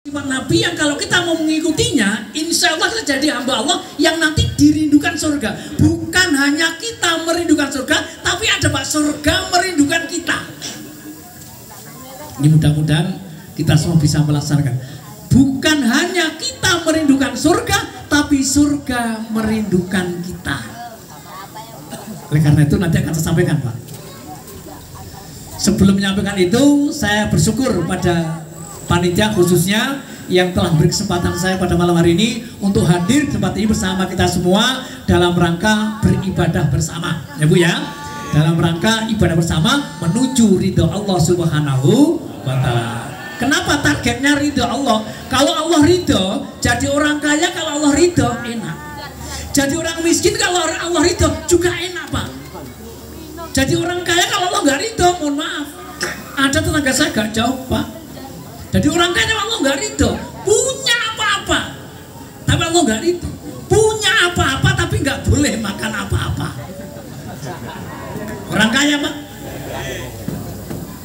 Sifat Nabi yang kalau kita mau mengikutinya, insya Allah kita jadi hamba Allah yang nanti dirindukan surga. Bukan hanya kita merindukan surga, tapi ada Pak, surga merindukan kita. Ini mudah-mudahan kita semua bisa melaksanakan. Bukan hanya kita merindukan surga, tapi surga merindukan kita. Oleh karena itu nanti akan saya sampaikan, Pak. Sebelum menyampaikan itu, saya bersyukur pada panitia khususnya yang telah beri kesempatan saya pada malam hari ini untuk hadir di tempat ini bersama kita semua dalam rangka beribadah bersama, ya Bu ya, dalam rangka ibadah bersama menuju ridho Allah Subhanahu wa Ta'ala. Kenapa targetnya ridho Allah? Kalau Allah ridho, jadi orang kaya. Kalau Allah ridho, enak. Jadi orang miskin kalau Allah ridho juga enak, Pak. Jadi orang kaya kalau Allah nggak ridho, mohon maaf, ada tetangga saya gak jauh, Pak. Jadi orang kaya Allah nggak ridho, punya apa-apa, tapi Allah nggak ridho. Punya apa-apa tapi nggak boleh makan apa-apa. Orang kaya, Pak.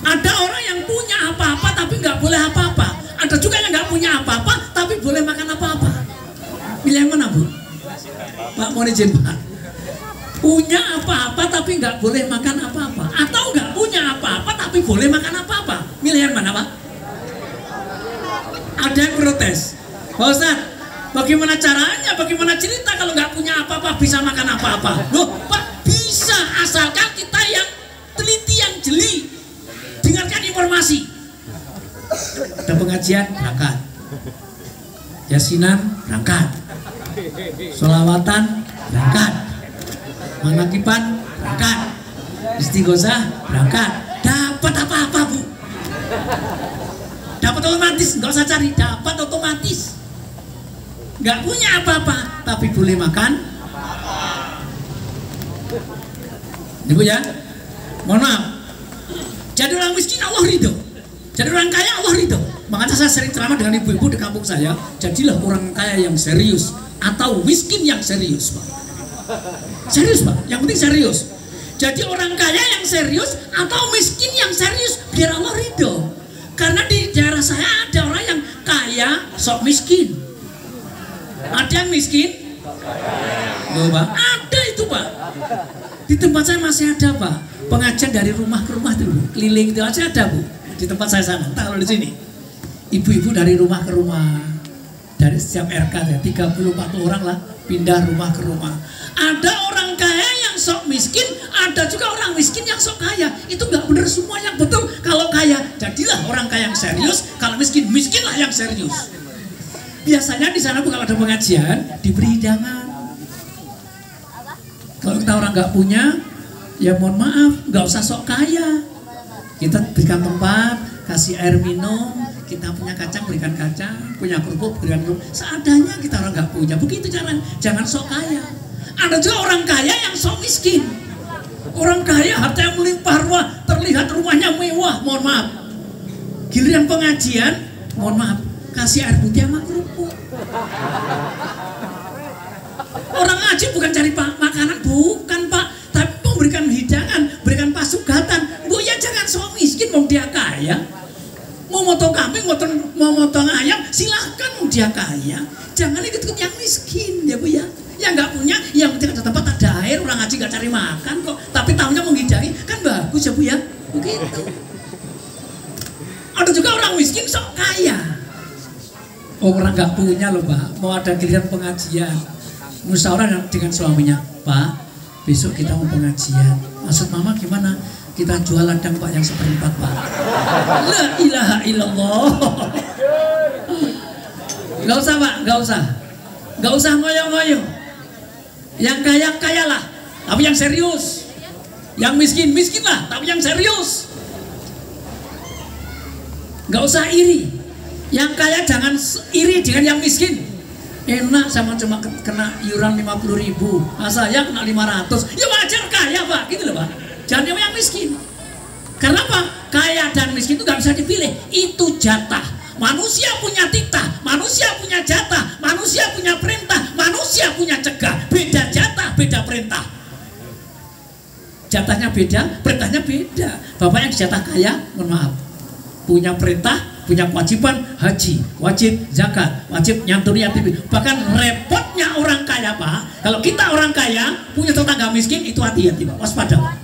Ada orang yang punya apa-apa tapi nggak boleh apa-apa. Ada juga yang nggak punya apa-apa tapi boleh makan apa-apa. Pilih yang mana, Bu? Pak, mohon izin, Pak. Punya apa-apa tapi nggak boleh makan apa-apa, atau nggak punya apa-apa tapi boleh makan apa-apa. Milih yang mana, Pak? Ada yang protes, Pak Ustadz, bagaimana caranya, bagaimana cerita kalau nggak punya apa-apa bisa makan apa-apa? Loh, Pak, bisa asalkan kita yang teliti, yang jeli, dengarkan informasi. Ada pengajian, berangkat. Yasinan, berangkat. Sholawatan, berangkat. Manakipan, berangkat. Istighosah, berangkat. Dapat apa-apa, Bu? Dapat otomatis, nggak usah cari, dapat otomatis. Nggak punya apa-apa, tapi boleh makan. Ini Bu ya, mohon maaf. Jadi orang miskin Allah ridho, jadi orang kaya Allah ridho. Makanya saya sering ceramah dengan ibu-ibu di kampung saya. Jadilah orang kaya yang serius atau miskin yang serius, Pak. Serius, Pak, yang penting serius. Jadi orang kaya yang serius atau miskin yang serius, biar Allah ridho. Karena di daerah saya ada orang yang kaya sok miskin, ada yang miskin. Loh, Pak, ada itu, Pak. Di tempat saya masih ada, Pak, pengajian dari rumah ke rumah dulu, keliling itu aja ada, Bu. Di tempat saya sana, kalau di sini ibu-ibu dari rumah ke rumah, dari setiap RK ya 30-40 orang lah, pindah rumah ke rumah. Ada orang kaya yang sok miskin, ada juga orang miskin yang sok kaya. Itu nggak benar semuanya, betul. Kalau kaya, jadilah orang kaya yang serius. Kalau miskin, miskinlah yang serius. Biasanya di sana, Bu, kalau ada pengajian, diberi hidangan. Kalau kita orang nggak punya, ya mohon maaf, nggak usah sok kaya. Kita berikan tempat, kasih air minum. Kita punya kacang, berikan kacang. Punya kerupuk, berikan kerupuk. Seadanya kita orang nggak punya. Begitu caranya, jangan sok kaya. Ada juga orang kaya yang sok miskin. Orang kaya hartanya melimpah ruah, terlihat rumahnya mewah, mohon maaf. Giliran pengajian, mohon maaf, kasih air putih sama kerupuk. Orang ngaji bukan cari makanan, bukan, Pak, tapi memberikan hidangan, berikan pasugatan. Bu ya jangan sok miskin, mau dia kaya. Mau motong kambing, mau motong ayam, silahkan, mau dia kaya. Jangan ikut-ikut yang miskin, ya Bu ya. Yang nggak punya, yang penting ada tempat, ada air. Orang ngaji nggak cari makan kok, tapi tahunya menghidari, kan bagus ya Bu ya. Begitu. Ada juga orang miskin sok kaya. Orang nggak punya loh, Pak, mau ada giliran pengajian, musyawarah dengan suaminya, Pak, besok kita mau pengajian. Maksud Mama gimana? Kita jual ladang, Pak, yang seperempat, Pak. La ilaha illallah. Gak usah, Pak, gak usah. Gak usah ngoyo-ngoyo. Yang kaya, kayalah, tapi yang serius. Yang miskin, miskinlah, tapi yang serius. Gak usah iri. Yang kaya jangan iri dengan yang miskin. Enak sama cuma kena iuran 50.000, saya kena 500. Ya wajar kaya, Pak, gitu loh, Pak. Jangan yang miskin. Karena apa? Kaya dan miskin itu gak bisa dipilih. Itu jatah. Manusia punya titah, manusia punya jatah, manusia punya perintah, manusia punya cegah. Beda jatah, beda perintah. Jatahnya beda, perintahnya beda. Bapak yang jatah kaya, mohon maaf, punya perintah, punya kewajiban haji, wajib zakat, wajib nyantuni yatim. Bahkan repotnya orang kaya Pak, kalau kita orang kaya punya tetangga miskin itu hati-hati Pak, waspada Pak.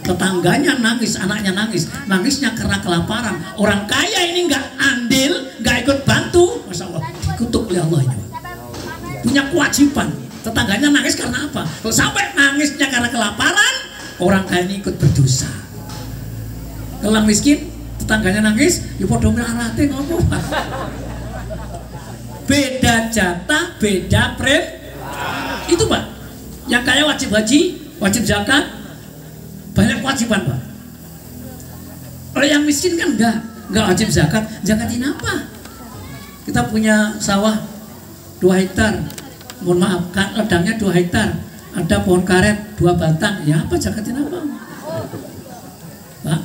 Tetangganya nangis, anaknya nangis, nangisnya karena kelaparan. Orang kaya ini nggak andil, nggak ikut bantu, masya Allah dikutuk oleh Allah ini Pak. Punya kewajiban, tetangganya nangis karena apa? Kalau sampai nangisnya karena kelaparan, orang kaya ini ikut berdosa. Kalau miskin tetangganya nangis, ya podo melarate ngopo Pak. Beda jatah, beda prem. Itu Pak. Yang kaya wajib haji, wajib zakat, banyak kewajiban Pak. Kalau yang miskin kan enggak wajib zakat. Zakatin apa? Kita punya sawah 2 hektar. Mohon maaf, ladangnya 2 hektar. Ada pohon karet 2 batang. Ya apa zakatin apa? Pak.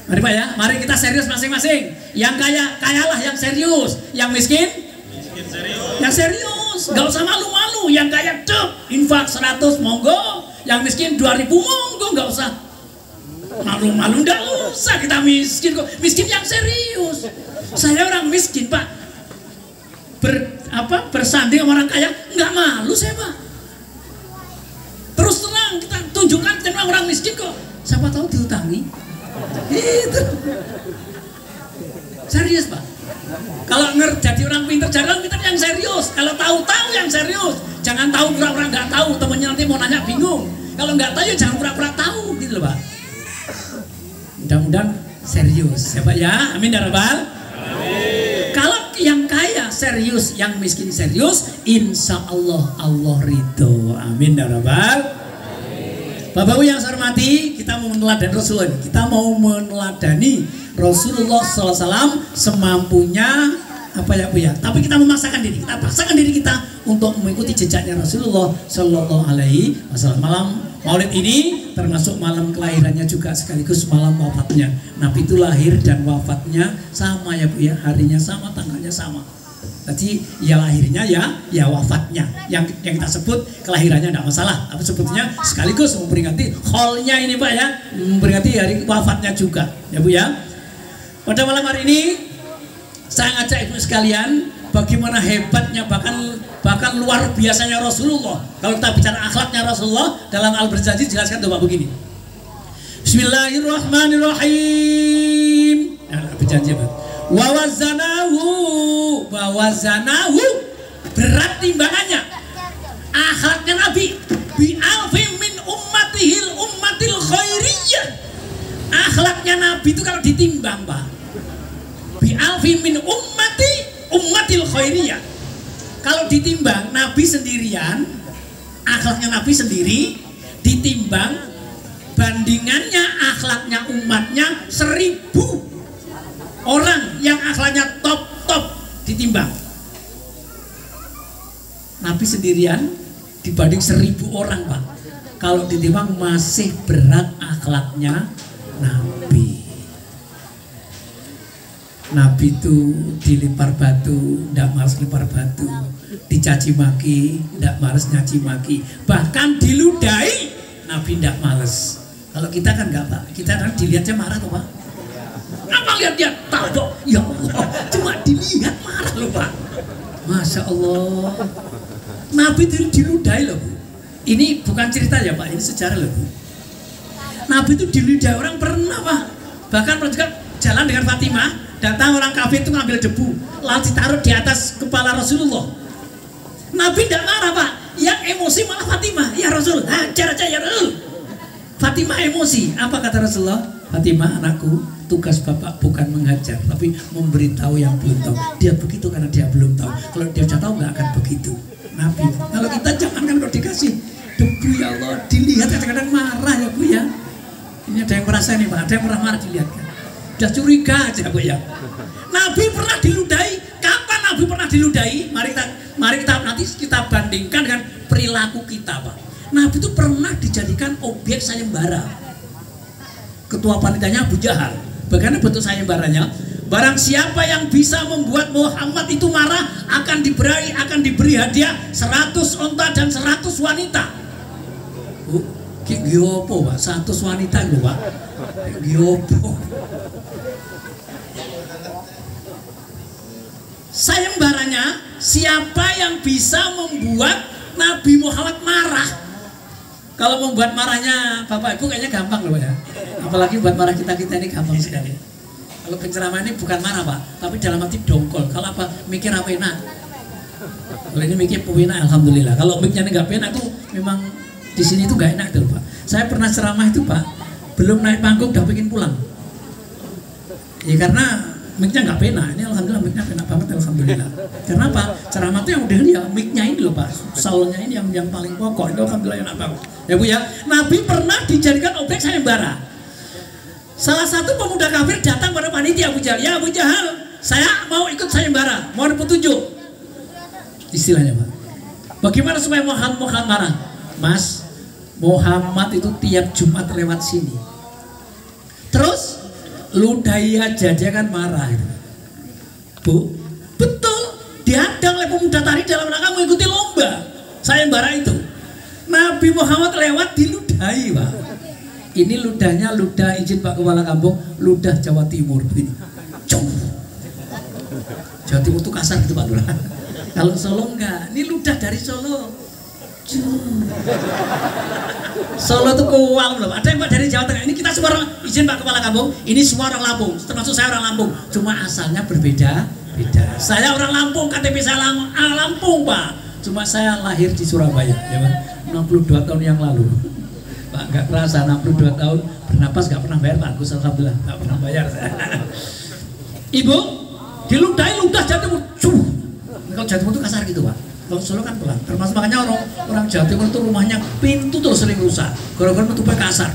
Mari Pak ya, mari kita serius masing-masing. Yang kaya, kayalah yang serius. Yang miskin? Miskin serius. Yang serius, gak usah malu-malu. Yang kaya cep, infak 100 monggo. Yang miskin 2000 monggo, gak usah malu-malu, gak usah kita miskin kok. Miskin yang serius. Saya orang miskin Pak. Bersanding sama orang kaya, nggak malu saya Pak. Terus terang kita tunjukkan kita orang miskin kok. Siapa tahu diutangi. Itu serius Pak. Kalau jadi orang pintar, jadi orang pintar yang serius. Kalau tahu-tahu yang serius. Jangan tahu pura-pura nggak tahu, temennya nanti mau nanya bingung. Kalau nggak tahu ya jangan pura-pura tahu gitu loh Pak. Mudah-mudahan serius ya Pak ya. Amin ya Rabbal. Kalau yang kaya serius, yang miskin serius, insya Allah Allah ridho. Amin ya Rabbal. Bapak-Ibu yang saya hormati, kita mau meneladani Rasulullah. Kita mau meneladani Rasulullah SAW semampunya apa ya Bu ya. Tapi kita memaksakan diri, kita paksakan diri kita untuk mengikuti jejaknya Rasulullah Shallallahu Alaihi Wasallam. Malam Maulid ini termasuk malam kelahirannya juga sekaligus malam wafatnya. Nabi itu lahir dan wafatnya sama ya Bu ya, harinya sama, tanggalnya sama. Jadi ya lahirnya ya wafatnya. Yang kita sebut kelahirannya tidak masalah. Tapi sebetulnya sekaligus memperingati haulnya ini Pak ya, memperingati hari wafatnya juga ya Bu ya. Pada malam hari ini saya ngajak ibu sekalian bagaimana hebatnya bahkan luar biasanya Rasulullah. Kalau kita bicara akhlaknya Rasulullah dalam Al-Berjanji jelaskan tuh Pak begini. Bismillahirrahmanirrahim. Nah, Al-Berjanji Pak. Wawazanahu berat timbangannya akhlaknya Nabi bi'alfim min ummatil khairiyah. Akhlaknya Nabi itu kalau ditimbang Pak, bi'alfim min ummatil khairiyah, kalau ditimbang Nabi sendirian, akhlaknya Nabi sendiri ditimbang bandingannya akhlaknya umatnya 1000 orang yang akhlaknya top ditimbang. Nabi sendirian dibanding 1000 orang Pak, kalau ditimbang masih berat akhlaknya Nabi. Nabi itu dilempar batu, tidak malas lempar batu, dicaci maki, tidak malas nyaci maki, bahkan diludahi Nabi tidak malas. Kalau kita kan enggak Pak, kita kan dilihatnya marah tuh Pak. Apa lihat dia tahu ya Allah, cuma dilihat marah loh Pak. Masya Allah, Nabi itu diludahi loh Bu. Ini bukan cerita ya Pak, ini sejarah loh Bu. Nabi itu diludahi orang pernah Pak. Bahkan pernah juga jalan dengan Fatimah, datang orang kafir itu ngambil debu lalu ditaruh di atas kepala Rasulullah. Nabi tidak marah Pak, yang emosi malah Fatimah. Ya Rasul, hajar aja ya Rasul. Fatimah emosi, apa kata Rasulullah? Fatimah anakku, tugas bapak bukan mengajar tapi memberitahu yang belum tahu. Dia begitu karena dia belum tahu. Kalau dia sudah tahu nggak akan begitu. Nabi, kalau kita jangan kan kalau dikasih debu ya Allah, dilihat kadang-kadang marah ya Bu ya. Ini ada yang merasa nih Pak, ada yang pernah marah dilihat kan. Udah curiga aja Bu ya. Nabi pernah diludahi. Kapan Nabi pernah diludahi? Mari kita nanti kita bandingkan dengan perilaku kita Pak. Nabi itu pernah dijadikan objek sayembara. Ketua panitianya Abu Jahal. Bagaimana bentuk sayembaranya? Barang siapa yang bisa membuat Muhammad itu marah akan diberi hadiah 100 onta dan 100 wanita. Giopo Pak, 100 wanita lho Pak. Giopo. sayembaranya, siapa yang bisa membuat Nabi Muhammad marah? Kalau membuat marahnya Bapak Ibu kayaknya gampang loh ya. Apalagi buat marah kita-kita ini gampang sekali. Kalau penceramah ini bukan marah Pak, tapi dalam hati dongkol. Kalau apa? Mikir apa enak. Kalau ini mikir penak, alhamdulillah. Kalau mikirnya nggak penak tuh memang di sini tuh nggak enak tuh Pak. Saya pernah ceramah itu Pak, belum naik panggung udah pengen pulang. Ya karena mic-nya nggak penak, ini alhamdulillah mic-nya penak banget alhamdulillah. Karena apa? Ceramah tuh yang udah ya mic-nya ini loh Pak, salonnya ini yang paling pokok, itu alhamdulillah enak banget. Ya Bu ya, Nabi pernah dijadikan objek sayembara. Salah satu pemuda kafir datang pada panitia Abu Jahal, ya Abu Jahal, saya mau ikut sayembara, mau petunjuk. Istilahnya Pak. Bagaimana supaya Muhammad marah? Mas, Muhammad itu tiap Jumat lewat sini. Terus ludahi aja dia kan marah. Bu, betul, dihadang oleh pemuda tadi dalam rangka mengikuti lomba sayembara itu. Nabi Muhammad lewat diludahi Pak. Ini ludahnya ludah, izin Pak Kepala Kampung, ludah Jawa Timur begini. Cung. Jawa Timur itu kasar gitu Pak Lurah. Kalau Solo enggak, ini ludah dari Solo. Solo itu kual loh. Ada yang Pak dari Jawa Tengah. Ini kita semua orang, izin Pak Kepala Kampung, ini semua orang Lampung, termasuk saya orang Lampung. Cuma asalnya berbeda. Saya orang Lampung, KTP saya Lampung Pak. Cuma saya lahir di Surabaya, ya Pak. 62 tahun yang lalu. Pak nggak kerasa 62 tahun bernapas nggak pernah bayar Pak Agus, alhamdulillah nggak pernah bayar. Ibu diludahi ludah Jawa Timur. Kalau Jawa Timur itu kasar gitu Pak. Kalau Solo kan pelan, termasuk makanya orang Jawa Timur itu rumahnya pintu terus sering rusak. Gara-gara nutup kasar,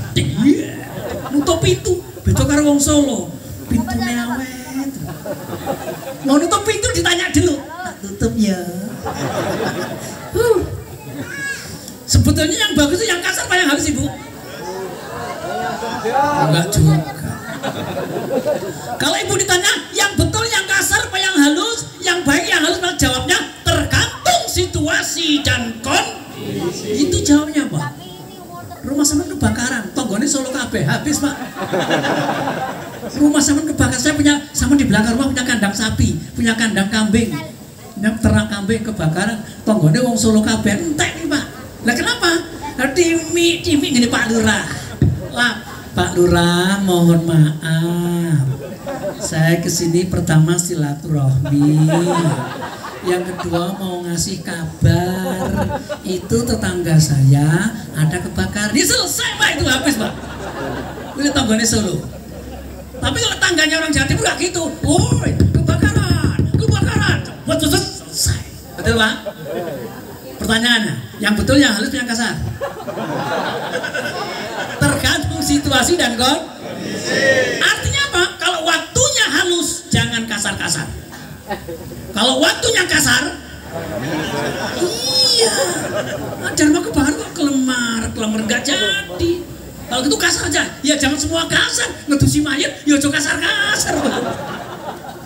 nutup pintu, beda karo wong Solo, pintunya awet. Mau nutup pintu ditanya dulu, tak tutup ya. Sebetulnya yang bagus itu yang kasar apa yang halus Ibu? Enggak juga. Kalau Ibu ditanya yang betul yang kasar apa yang halus, yang baik yang halus, jawabnya tergantung situasi dan kondisi. Itu jawabnya Pak. Rumah sampean kebakaran, tonggone Solo kabeh habis Pak. Rumah sampean kebakaran, saya punya sama di belakang rumah punya kandang sapi, punya kandang kambing, punya ternak kambing kebakaran, tonggone wong Solo kabeh entek nih Pak. Lah kenapa? Timi gini Pak Lurah. Lah Pak Lurah mohon maaf. Saya kesini pertama silaturahmi. Yang kedua mau ngasih kabar, itu tetangga saya ada kebakaran. Ini selesai Pak, itu habis Pak. Ini tangganya Solo. Tapi kalau tangganya orang Jawa Timur gak gitu. Woi, kebakaran. Betul selesai. Betul Pak? Pertanyaannya, yang betul yang halus yang kasar? Tergantung situasi dan kondisi. Artinya apa? Kalau waktunya halus, jangan kasar-kasar. Kalau waktunya kasar, iya, jangan mau kebakaran kok kelemar nggak jadi. Kalau gitu kasar aja, ya jangan semua kasar. Ngedusi mayat, ya jo kasar.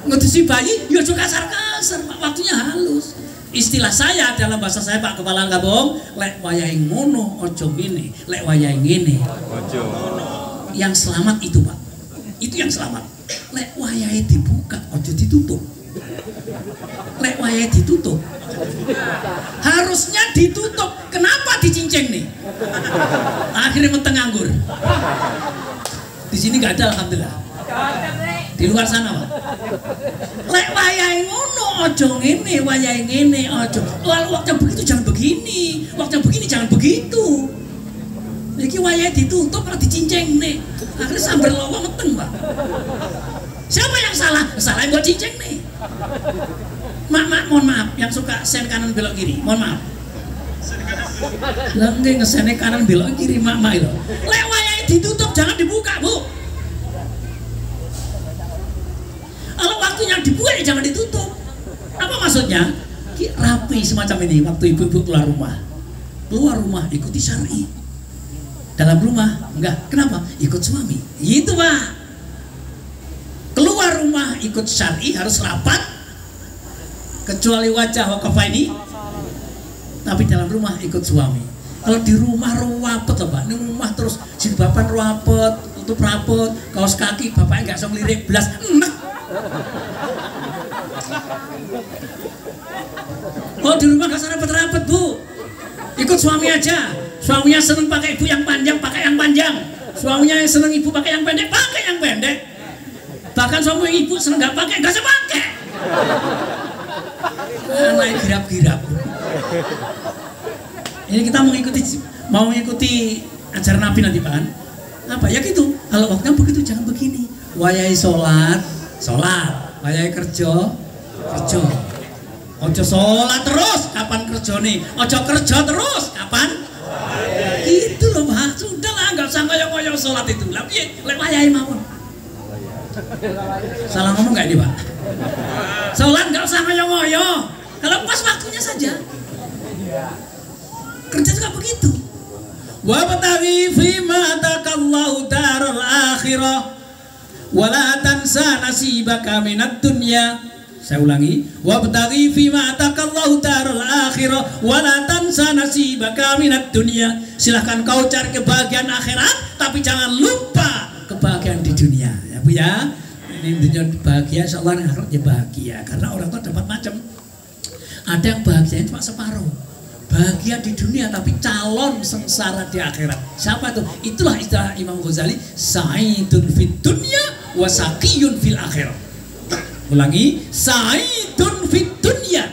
Ngedusi bayi, ya jo kasar. Waktunya halus. Istilah saya dalam bahasa saya Pak Kepala Kampung, lek wayahe ngono ojo ngene, lek wayahe ngene ojo ngono. Yang selamat itu Pak, itu yang selamat. Lek wayahe dibuka ojo ditutup. Lek wayahe ditutup, harusnya ditutup. Kenapa dicinceng nih? Akhirnya meteng nganggur. Di sini nggak ada alhamdulillah. Di luar sana Pak. Lek wayahe ngono ojo ngene, wayahe ngene ojo. Waktu begitu jangan begini, waktu begini jangan begitu. Iki wayahe ditutup malah dicinceng nih. Akhirnya sambar lawa meteng Pak. Siapa yang salah? Salah yang buat cinceng nih. Mak, mohon maaf, yang suka sen kanan belok kiri, mohon maaf. Lenggeng ngesennya kanan belok kiri, mak itu. Lek wayahe ditutup jangan dibuka Bu. Kalau waktunya dibuka ya jangan ditutup. Apa maksudnya? Rapi semacam ini waktu ibu-ibu keluar rumah ikuti syar'i. Dalam rumah enggak, kenapa? Ikut suami. Itu Pak. Keluar rumah ikut syar'i harus rapat, kecuali wajah wakafah ini. Tapi dalam rumah ikut suami. Kalau di rumah rapet loh Pak, ini rumah terus jilbaban rapet, tutup rapet, kaos kaki bapaknya nggak bisa ngelirik belas, enak. Oh di rumah gak usah rapet-rapet bu, ikut suami aja. Suaminya seneng pakai ibu yang panjang, pakai yang panjang. Suaminya yang seneng ibu pakai yang pendek, pakai yang pendek. Bahkan suami ibu seneng gak pakai, gak usah pakai. Naik girap-girap. Ini kita mau mengikuti ajaran Nabi nanti Pak. Apa ya gitu? Kalau waktunya begitu jangan begini. Wayai sholat, wayai kerja. Ojo sholat terus, kapan kerja nih? Ojo kerja terus, kapan? Gitu loh Pak. Sudah lah, nggak usah ngoyo-ngoyo sholat itu. Tapi lek wayai mawon. Salah ngomong nggak ini Pak? Sholat nggak usah ngoyo-ngoyo. Kalau pas waktunya saja. Kerja juga begitu. Wa bataghi fima atakallahu daral akhirah wa la tansa nasibaka minad dunya. Saya ulangi, wa bataghi fima atakallahu daral akhirah wa la tansa nasibaka minad dunya. Silahkan kau cari kebahagiaan akhirat, tapi jangan lupa kebahagiaan di dunia. Ya Bu ya. Ini dunia bahagia, insyaallah akhiratnya bahagia. Karena orang tua dapat macam. Ada yang bahagianya cuma separuh. Bahagia di dunia tapi calon sengsara di akhirat. Siapa itu? Itulah istilah Imam Ghazali, sa'idun fid dunya wa saqiyun fil akhirah. Ulangi, sa'idun fid dunya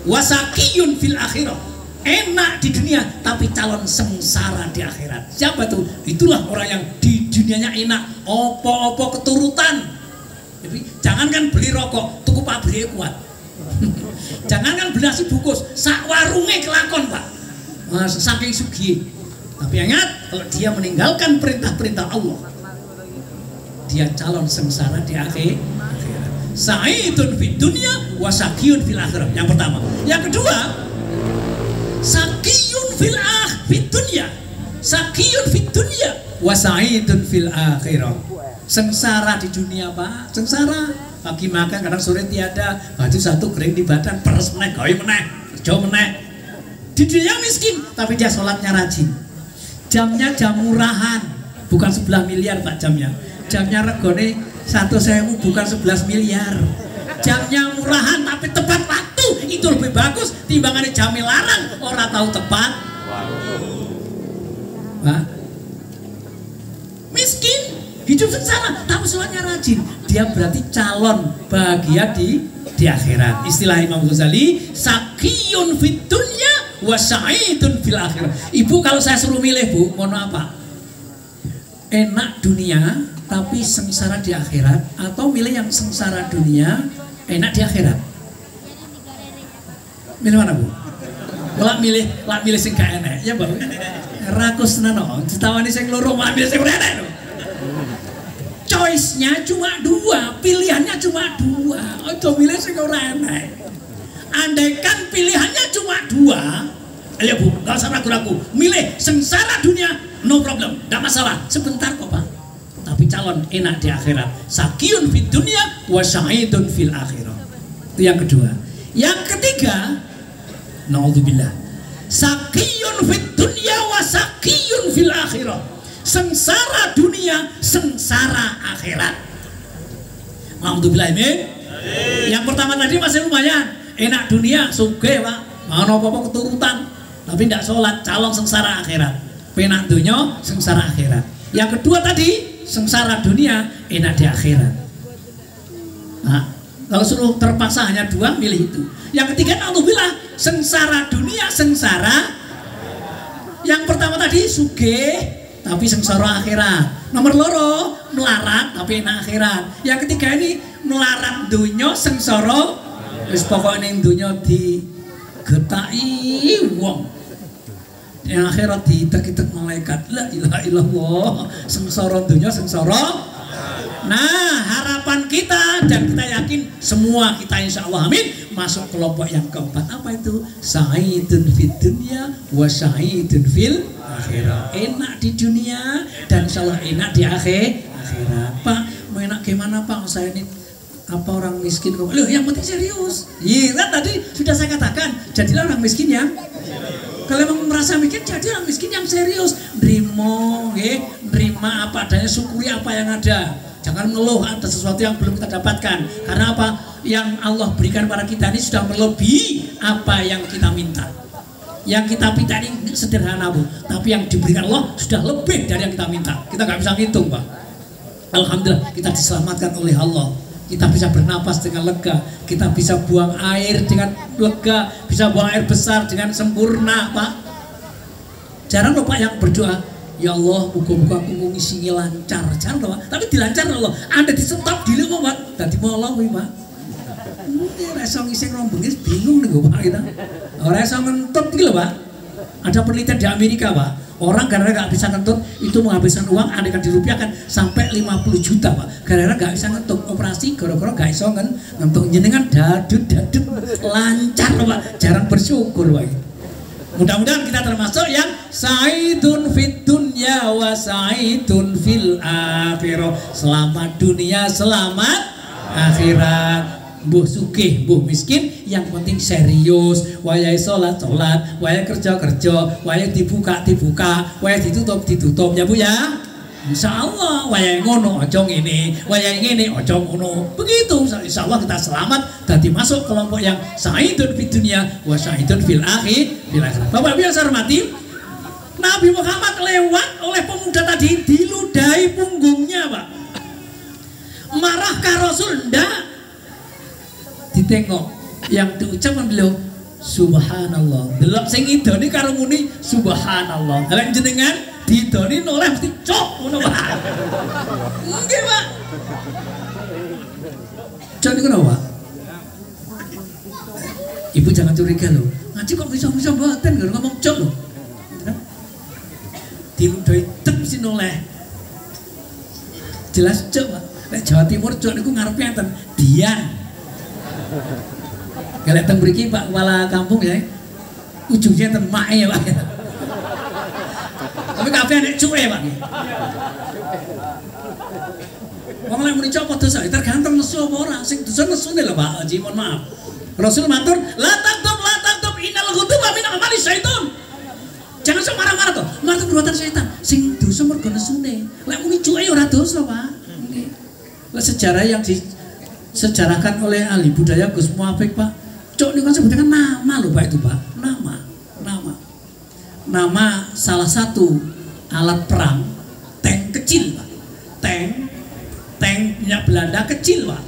wa saqiyun fil akhirah. Enak di dunia tapi calon sengsara di akhirat. Siapa itu? Itulah orang yang di dunianya enak, opo-opo keturutan. Jadi jangankan beli rokok, tuku pabrik kuat. Jangankan beli nasi bungkus, sak warunge kelakon Pak. Mas saking sugih. Tapi ingat, kalau dia meninggalkan perintah-perintah Allah, dia calon sengsara di akhirat. Sa'idun fid dunya wa saqiyun fil akhirah. Yang pertama. Yang kedua, saqiyun fid dunya. Saqiyun fid dunya wa sa'idun fil akhirah. Sengsara di dunia Pak, sengsara. Pagi makan, kadang sore tiada, baju satu kering di badan, peres meneh, gawe meneh, kerja meneh. Di dunia miskin, tapi dia sholatnya rajin. Jamnya jam murahan, bukan 11 miliar Pak jamnya. Jamnya regone 1.000 bukan 11 miliar. Jamnya murahan tapi tepat waktu, itu lebih bagus timbangannya jamnya larang, orang tahu tepat. Pak, miskin, hidup sengsara, tapi sholatnya rajin. Dia berarti calon bahagia di akhirat. Istilah Imam Ghazali, saqiyun fid dunya wa sa'idun fil akhirah. Ibu kalau saya suruh milih Bu, mohon apa? Enak dunia tapi sengsara di akhirat, atau milih yang sengsara dunia enak di akhirat? Milih mana Bu? Lah milih sing gak enak ya Bu. Rakus nano, ditawani sing loro malah milih sing enak. Choice-nya cuma dua, pilihannya cuma dua. Ojo milih sing ora enak. Andaikan pilihannya cuma dua, ayo Bu, gak usah ragu-ragu. Milih sengsara dunia, no problem, gak masalah. Sebentar kok Pak. Tapi calon enak di akhirat. Saqiyun fid dunya wa sa'idun fil akhirah. Itu yang kedua. Yang ketiga, naudzubillah, saqiyun fid dunya wa saqiyun fil akhirah. Sengsara dunia, sengsara akhirat. Alhamdulillah amin. Yang pertama tadi masih lumayan, enak dunia, sugih Pak, mau apa-apa keturutan, tapi tidak sholat, calon sengsara akhirat. Penak dunia, sengsara akhirat. Yang kedua tadi, sengsara dunia, enak di akhirat. Nah, kalau suruh terpaksa hanya dua, milih itu. Yang ketiga, alhamdulillah, sengsara dunia, sengsara. Yang pertama tadi sugih tapi sengsara akhirat. Nomor loro melarat tapi enak akhirat. Yang ketiga ini melarat dunya sengsara wis pokoknya ning dunya digetaki wong. Yang akhirat ditek-itek malaikat. La ilaha illallah. Sengsara dunya sengsara. Nah, harapan kita dan kita yakin semua kita insya Allah amin masuk kelompok yang keempat. Apa itu? Sa'idun fid dunya wa sa'idun fil akhirah. Enak di dunia dan insya Allah enak di akhirat. Pak, mau enak gimana Pak? Saya ini apa orang miskin? Loh, yang penting serius. Iya kan tadi sudah saya katakan, jadilah orang miskin ya. Kalau memang merasa miskin, jadi orang miskin yang serius. Nerima apa adanya, syukuri apa yang ada. Jangan ngeluh ada sesuatu yang belum kita dapatkan. Karena apa? yang Allah berikan pada kita ini sudah melebihi apa yang kita minta. Yang kita minta ini sederhana Bu, tapi yang diberikan Allah sudah lebih dari yang kita minta. Kita nggak bisa ngitung Pak. Alhamdulillah kita diselamatkan oleh Allah. Kita bisa bernapas dengan lega, kita bisa buang air dengan lega, bisa buang air besar dengan sempurna Pak. Jarang loh Pak yang berdoa, ya Allah muka-muka aku ngisi lancar, jarang loh Pak. Tapi dilancar Allah, Anda di stop dulu Pak, tadi mau Allah Pak. Rasa ngisi rombongnya bingung nih Pak kita. Rasa ngentut gitu loh Pak. Ada penelitian di Amerika Pak, orang karena nggak bisa ngentut itu menghabiskan uang andaikan dirupiahkan sampai 50 juta Pak. Karena nggak bisa ngentut operasi, gara-gara nggak bisa ngentut jenengan dadut lancar loh Pak. Jarang bersyukur Pak. Mudah-mudahan kita termasuk yang sa'idun fid dunya wa sa'idun fil akhirah. Selamat dunia, selamat akhirat. Mbuh sugih, mbuh miskin, yang penting serius. Wayahe salat, wayahe kerja, wayahe dibuka, wayahe ditutup ya Bu ya. Insyaallah wayahe ngono aja ngene, wayahe ngene aja ngono. Begitu insyaallah kita selamat dadi masuk kelompok yang sa'idun fid dunya wa sa'idun fil akhirah. Bapak Ibu yang saya hormati, Nabi Muhammad lewat oleh pemuda tadi diludahi punggungnya Pak. Marahkah Rasul? Ndak. Ditengok yang diucapkan beliau subhanallah. Delok sing idoni karo muni subhanallah. Lah jenengan didoni noleh mesti cok ngono Pak. Nggih Pak. Cok niku napa Pak? Ibu jangan curiga loh. Ngaji kok bisa mboten lho ngomong cok lho. Diludahi tek mesti noleh. Jelas cok Pak. Nek Jawa Timur cok niku ngarepe enten Dian. Kalau teng mriki Pak kepala kampung ya, ujungnya ten mae ya Pak. Tapi kabeh nek cuke Pak. Wong lek muni cok padha sak tergantung nesu apa ora. Sing dosa nesune lho Pak. Haji mohon maaf. Rasul matur, la taqtub innal ghuduma min amali syaitan. Jangan sok marah-marah to. Marah perbuatan setan. Sing dosa mergo nesune. Lek muni cuke ora dosa Pak. Nggih. Lah sejarah yang disejarahkan oleh ahli budaya Gus Muafik Pak. Cok ini kan sebutnya kan nama loh Pak itu Pak. Nama salah satu alat perang tank kecil Pak. Tank minyak Belanda kecil Pak.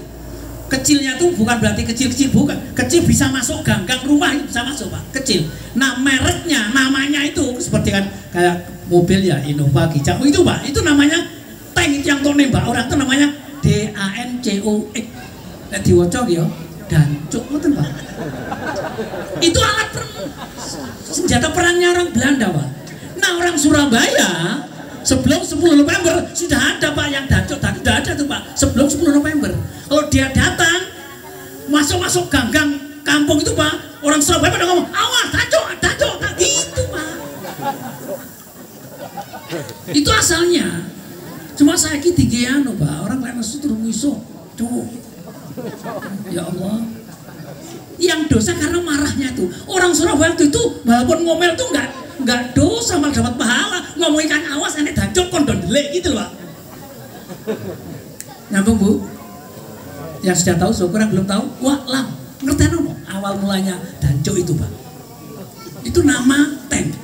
Kecilnya tuh bukan berarti kecil-kecil, bukan. Kecil bisa masuk ganggang rumah, bisa masuk Pak. Kecil. Nah mereknya, namanya itu seperti kan kayak mobil ya Innova Kicau itu Pak. Itu namanya tank yang tuh nembak orang itu namanya DANCOX. Nek diwaca ya dancuk ngoten Pak. Itu alat senjata perangnya orang Belanda Pak. Nah orang Surabaya sebelum 10 November sudah ada Pak yang dancuk, sudah ada tuh Pak sebelum 10 November. Kalau dia datang masuk ganggang kampung itu Pak, orang Surabaya pada ngomong awas dancuk gitu Pak. Itu asalnya. Cuma saya ki anu Pak, orang lain itu terus ngisuk. Ya Allah, yang dosa karena marahnya tuh orang Surabaya itu walaupun ngomel tuh nggak dosa malah dapat pahala. Ngomong ikan awas enek dancuk kondon delik gitu loh Pak. Nyambung Bu? Yang sudah tahu syukur, yang belum tahu wah lam ngerti no awal mulanya dancuk itu Pak. Itu nama tank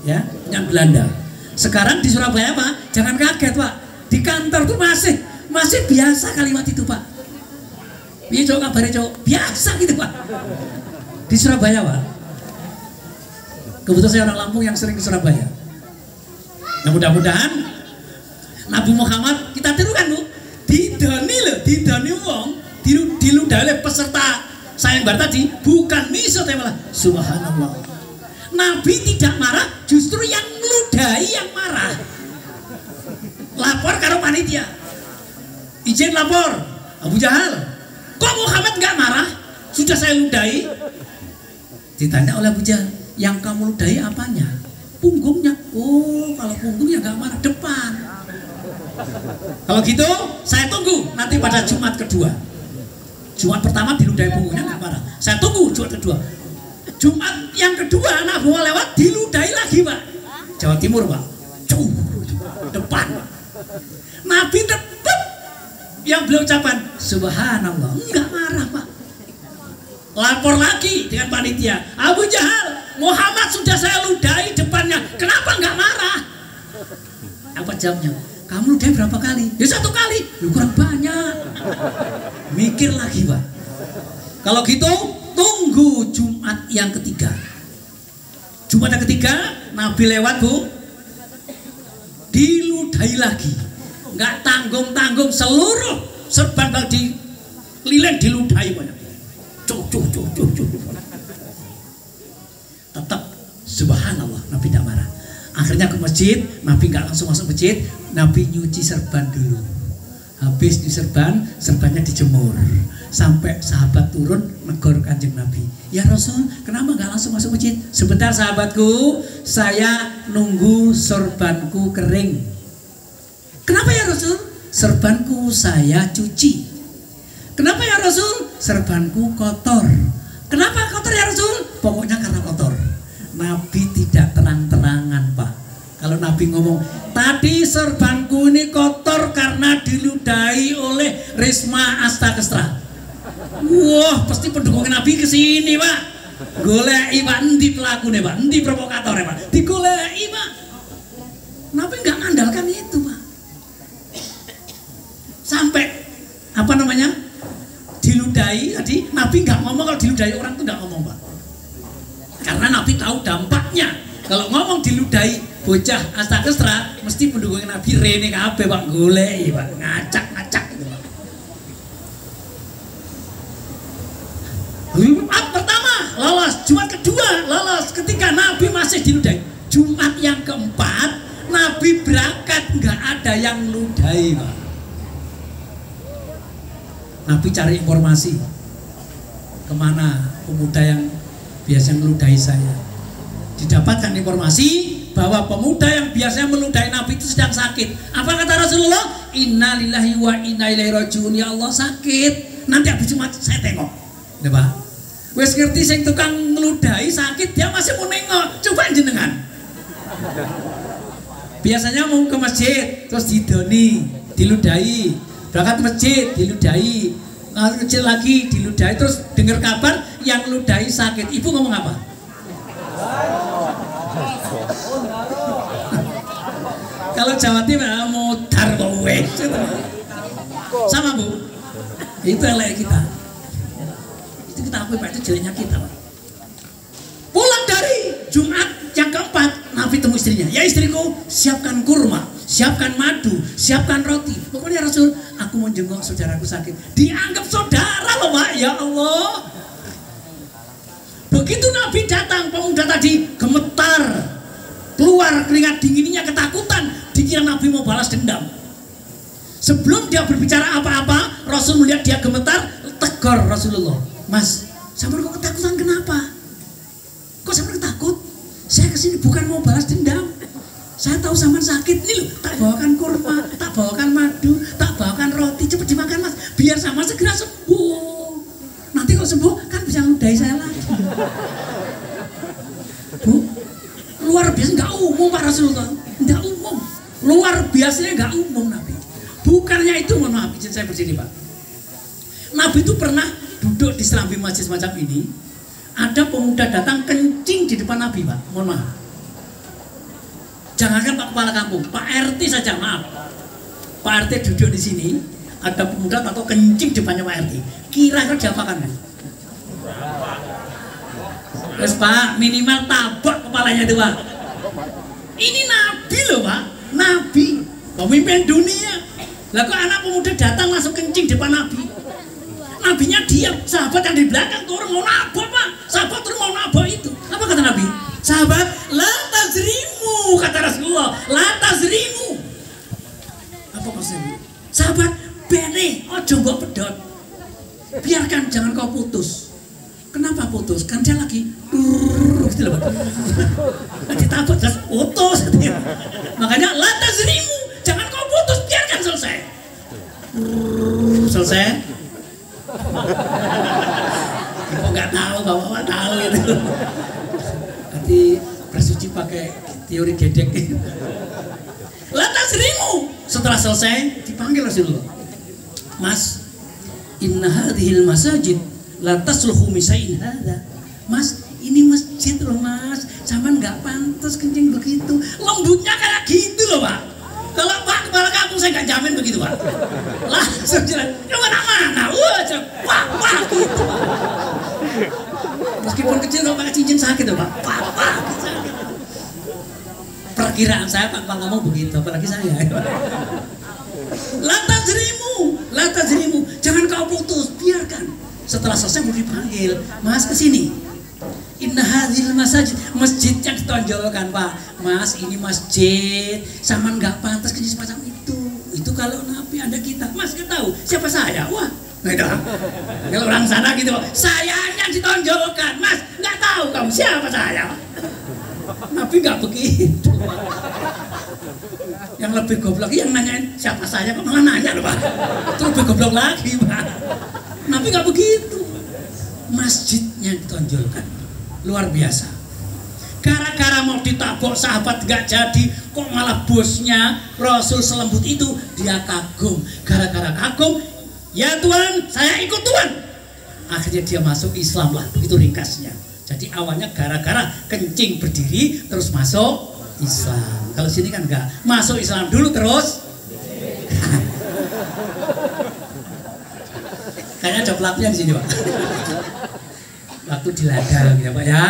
ya yang Belanda. Sekarang di Surabaya Pak jangan kaget Pak, di kantor tuh masih biasa kalimat itu Pak. Iya cowok kabarnya cowok biasa gitu Pak di Surabaya Pak. Kebetulan saya orang Lampung yang sering ke Surabaya. Nah mudah-mudahan Nabi Muhammad kita tirukan Bu, didoni wong diludahi oleh peserta sayembara tadi bukan miso tapi malah subhanallah. Nabi tidak marah, justru yang meludahi yang marah. Lapor karo panitia, izin lapor Abu Jahal. Kok Muhammad nggak marah? Sudah saya ludahi. Ditanya oleh Abu Jahal, yang kamu ludahi apanya? Punggungnya. Oh, kalau punggungnya nggak marah, depan. Kalau gitu, saya tunggu nanti pada Jumat kedua. Jumat pertama diludahi punggungnya nggak marah. Saya tunggu Jumat kedua. Jumat yang kedua anak buah lewat diludahi lagi Pak. Jawa Timur Pak. Depan. Nabi tetap yang beliau ucapkan subhanallah, enggak marah Pak. Lapor lagi dengan panitia, Abu Jahal, Muhammad sudah saya ludahi depannya, kenapa enggak marah? Apa jawabnya? Kamu ludahi berapa kali? Ya 1 kali. Lu kurang banyak. Mikir lagi Pak. Kalau gitu tunggu Jumat yang ketiga. Jumat yang ketiga Nabi lewat Bu, diludahi lagi. Enggak tanggung-tanggung, seluruh serban di lilin diludahi banyak. Cuk. Tetap subhanallah, Nabi tidak marah. Akhirnya ke masjid, Nabi nggak langsung masuk masjid, Nabi nyuci serban dulu. Habis nyuci serban, serbannya dijemur. Sampai sahabat turun negor Kanjeng Nabi. Ya Rasul, kenapa nggak langsung masuk masjid? Sebentar sahabatku, saya nunggu serbanku kering. Kenapa ya Rasul? Serbanku saya cuci. Kenapa ya Rasul? Serbanku kotor. Kenapa kotor ya Rasul? Pokoknya karena kotor. Nabi tidak terang-terangan Pak. Kalau Nabi ngomong, tadi serbanku ini kotor karena diludahi oleh Risma Astakestra. Wah, pasti pendukung Nabi kesini Pak. Goleki Pak, endi pelakune Pak, endi provokatornya Pak, digoleki Pak. Nabi nggak ngandalkan itu Pak. Sampai apa namanya, diludahi tadi, Nabi nggak ngomong. Kalau diludahi orang itu nggak ngomong Pak, karena Nabi tahu dampaknya. Kalau ngomong diludahi bocah Astakestra, mesti pendukung Nabi rene kabeh Pak, goleki Pak, ngacak gitu Pak. Jumat pertama lolos, Jumat kedua lolos, ketika Nabi masih diludahi. Jumat yang keempat Nabi berangkat, nggak ada yang ludahi Pak. Nabi cari informasi, kemana pemuda yang biasa meludahi saya. Didapatkan informasi bahwa pemuda yang biasanya meludahi Nabi itu sedang sakit. Apa kata Rasulullah? Innalillahi wa inna ilaihi rajiun. Ya Allah, sakit. Nanti habis Jumat saya tengok. Ya Pak, wes ngerti sing tukang meludahi sakit, dia masih mau nengok. Coba jenengan. Biasanya mau ke masjid terus didoni, diludahi. Berangkat masjid diludahi, kecil lagi diludahi, terus dengar kabar yang ludahi sakit. Ibu ngomong apa? Kalau Jawa Timur modar kowe. Sama Bu, itu elek kita. Itu kita akui Pak, itu jeleknya kita Pak. Pulang dari Jumat yang keempat, Nabi temu istrinya. Ya istriku, siapkan kurma, siapkan madu, siapkan roti. Pokoknya Rasul, aku mau jenguk saudaraku sakit. Dianggap saudara loh Pak, ya Allah. Begitu Nabi datang, pemuda tadi gemetar, keluar keringat dinginnya, ketakutan, dikira Nabi mau balas dendam. Sebelum dia berbicara apa-apa, Rasul melihat dia gemetar, tegur Rasulullah. Mas, sampean kok ketakutan kenapa? Kok sampean takut? Saya kesini bukan mau balas dendam. Saya tahu sampean sakit nih loh, tak bawakan kurma, tak bawakan madu, tak bawakan roti, cepet dimakan Mas, biar sama segera sembuh. Nanti kalau sembuh kan bisa ludahi saya lagi. Bu, luar biasa, nggak umum Pak Rasulullah, nggak umum, luar biasanya nggak umum Nabi. Bukannya itu, mohon maaf, izin saya berdiri Pak. Nabi itu pernah duduk di serambi masjid semacam ini, ada pemuda datang kencing di depan Nabi Pak, mohon maaf. Jangankan Pak Kepala Kampung, Pak RT saja, maaf. Pak RT duduk di sini, ada pemuda atau kencing depannya Pak RT. Kira-kira diapakan kan? Terus Pak, minimal tabak kepalanya itu Pak. Ini Nabi loh Pak, Nabi, pemimpin dunia. Lah kok anak pemuda datang langsung kencing depan Nabi? Nabinya diam, sahabat yang di belakang turun mau nabok Pak. Sahabat turun mau nabok itu. Apa kata Nabi? Sahabat, la tazrimu, kata Rasulullah, la tazrimu. Apa maksudnya? Sahabat, bene, ojo mbok pedot. Biarkan, jangan kau putus. Kenapa putus? Kan dia lagi gitu loh. Lagi tabak, terus putus. Makanya la tazrimu, jangan kau putus, biarkan selesai. Selesai. Kok nggak tahu, bapak tahu itu. Nanti bersuci pakai teori gedek. Lantas serimu. Setelah selesai dipanggil Rasulullah. Mas, inna hadhil masajid la tasluhu misain hadha. Mas, ini masjid loh Mas, zaman nggak pantas kencing begitu. Lembutnya kayak gitu loh Pak. Kalau Pak kepala kampung saya nggak jamin begitu Pak. Langsung jalan, lu mana? Wah gitu Pak. Meskipun kecil kalau pakai cincin sakit loh Pak. Wah sakit. Perkiraan saya Pak ngomong begitu, apalagi saya. Lata jerimu, jangan kau putus, biarkan. Setelah selesai mau dipanggil, Mas kesini. Inna hadhil masajid, masjid yang ditonjolkan Pak. Mas ini masjid, sama nggak pantas kencing semacam itu. Itu kalau Nabi Anda kita, Mas nggak tahu siapa saya? Wah, gitu. Kalau orang sana gitu, saya yang ditonjolkan, Mas nggak tahu kamu siapa saya? Nabi nggak begitu. Yang lebih goblok yang nanyain siapa saya, kok malah nanya loh Pak. Itu lebih goblok lagi Pak. Nabi nggak begitu. Masjidnya ditonjolkan, luar biasa. Gara-gara mau ditabok sahabat nggak jadi, kok malah bosnya Rasul selembut itu, dia kagum. Gara-gara kagum, ya Tuhan, saya ikut Tuhan. Akhirnya dia masuk Islam lah, itu ringkasnya. Jadi awalnya gara-gara kencing berdiri terus masuk Islam. Kalau sini kan enggak, masuk Islam dulu terus. Kayaknya ada pelapnya di sini Pak. Waktu di ladang ya Pak ya.